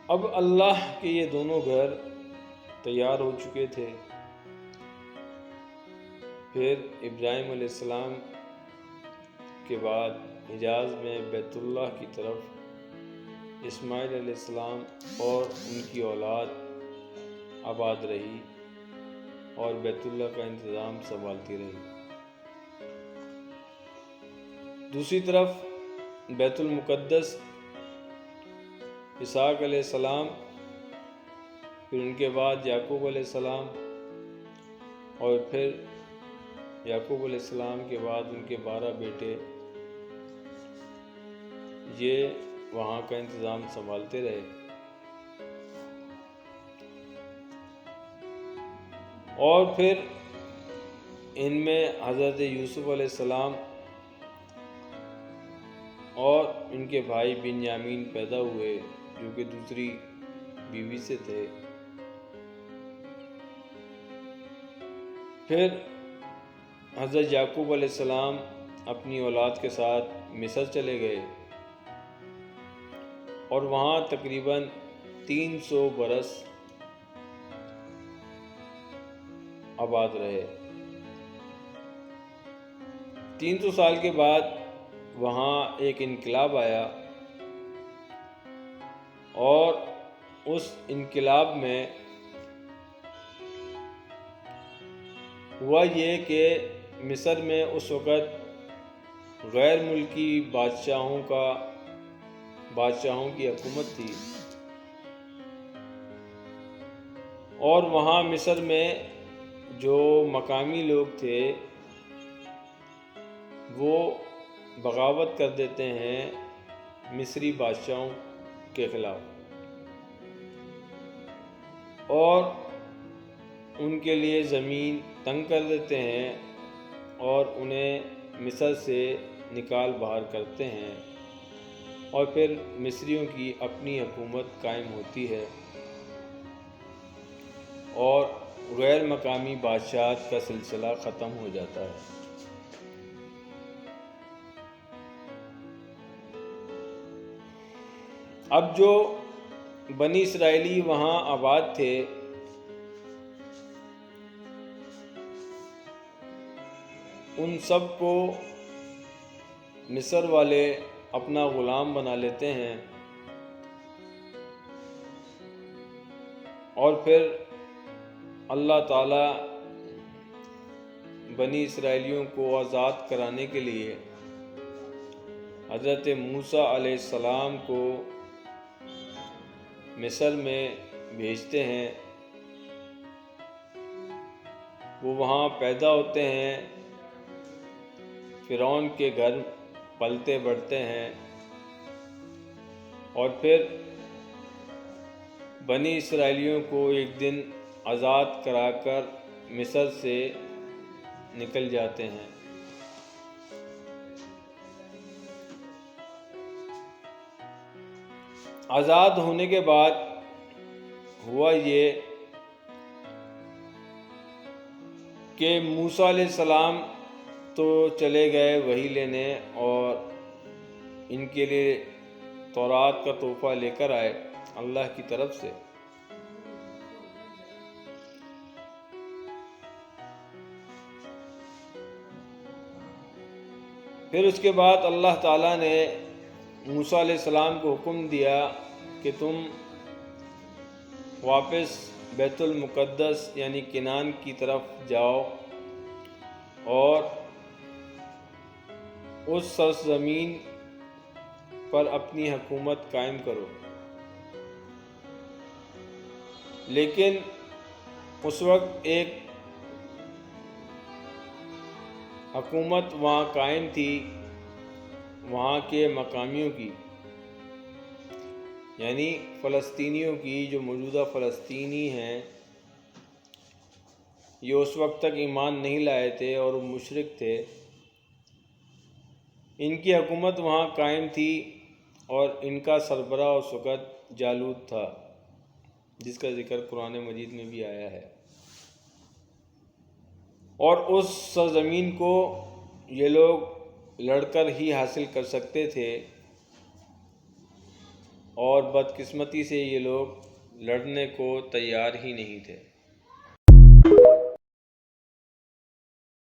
اب اللہ کے یہ دونوں گھر تیار ہو چکے تھے۔ پھر ابراہیم علیہ السلام کے بعد حجاز میں بیت اللہ کی طرف اسماعیل علیہ السلام اور ان کی اولاد آباد رہی اور بیت اللہ کا انتظام سنبھالتی رہی۔ دوسری طرف بیت المقدس اسحاق علیہ السلام، پھر ان کے بعد یعقوب علیہ السلام، اور پھر یعقوب علیہ السلام کے بعد ان کے 12 بیٹے، یہ وہاں کا انتظام سنبھالتے رہے۔ اور پھر ان میں حضرت یوسف علیہ السلام اور ان کے بھائی بنیامین پیدا ہوئے، جو کہ دوسری بیوی سے تھے۔ پھر حضرت یعقوب علیہ السلام اپنی اولاد کے ساتھ مصر چلے گئے اور وہاں تقریباً 300 برس آباد رہے۔ 300 سال کے بعد وہاں ایک انقلاب آیا اور اس انقلاب میں ہوا یہ کہ مصر میں اس وقت غیر ملکی بادشاہوں کی حکومت تھی، اور وہاں مصر میں جو مقامی لوگ تھے وہ بغاوت کر دیتے ہیں مصری بادشاہوں کے خلاف اور ان کے لیے زمین تنگ کر دیتے ہیں اور انہیں مصر سے نکال باہر کرتے ہیں، اور پھر مصریوں کی اپنی حکومت قائم ہوتی ہے اور غیر مقامی بادشاہت کا سلسلہ ختم ہو جاتا ہے۔ اب جو بنی اسرائیلی وہاں آباد تھے، ان سب کو مصر والے اپنا غلام بنا لیتے ہیں اور پھر اللہ تعالیٰ بنی اسرائیلیوں کو آزاد کرانے کے لیے حضرت موسیٰ علیہ السلام کو مصر میں بھیجتے ہیں۔ وہ وہاں پیدا ہوتے ہیں، فرعون کے گھر پلتے بڑھتے ہیں، اور پھر بنی اسرائیلیوں کو ایک دن آزاد کرا کر مصر سے نکل جاتے ہیں۔ آزاد ہونے کے بعد ہوا یہ کہ موسیٰ علیہ السلام تو چلے گئے وحی لینے اور ان کے لیے تورات کا تحفہ لے کر آئے اللہ کی طرف سے۔ پھر اس کے بعد اللہ تعالیٰ نے موسیٰ علیہ السلام کو حکم دیا کہ تم واپس بیت المقدس یعنی کنعان کی طرف جاؤ اور اس سرزمین پر اپنی حکومت قائم کرو۔ لیکن اس وقت ایک حکومت وہاں قائم تھی وہاں کے مقامیوں کی، یعنی فلسطینیوں کی، جو موجودہ فلسطینی ہیں، یہ اس وقت تک ایمان نہیں لائے تھے اور وہ مشرک تھے۔ ان کی حکومت وہاں قائم تھی اور ان کا سربراہ اس وقت جالوت تھا، جس کا ذکر قرآن مجید میں بھی آیا ہے۔ اور اس سرزمین کو یہ لوگ لڑ کر ہی حاصل کر سکتے تھے، اور بدقسمتی سے یہ لوگ لڑنے کو تیار ہی نہیں تھے۔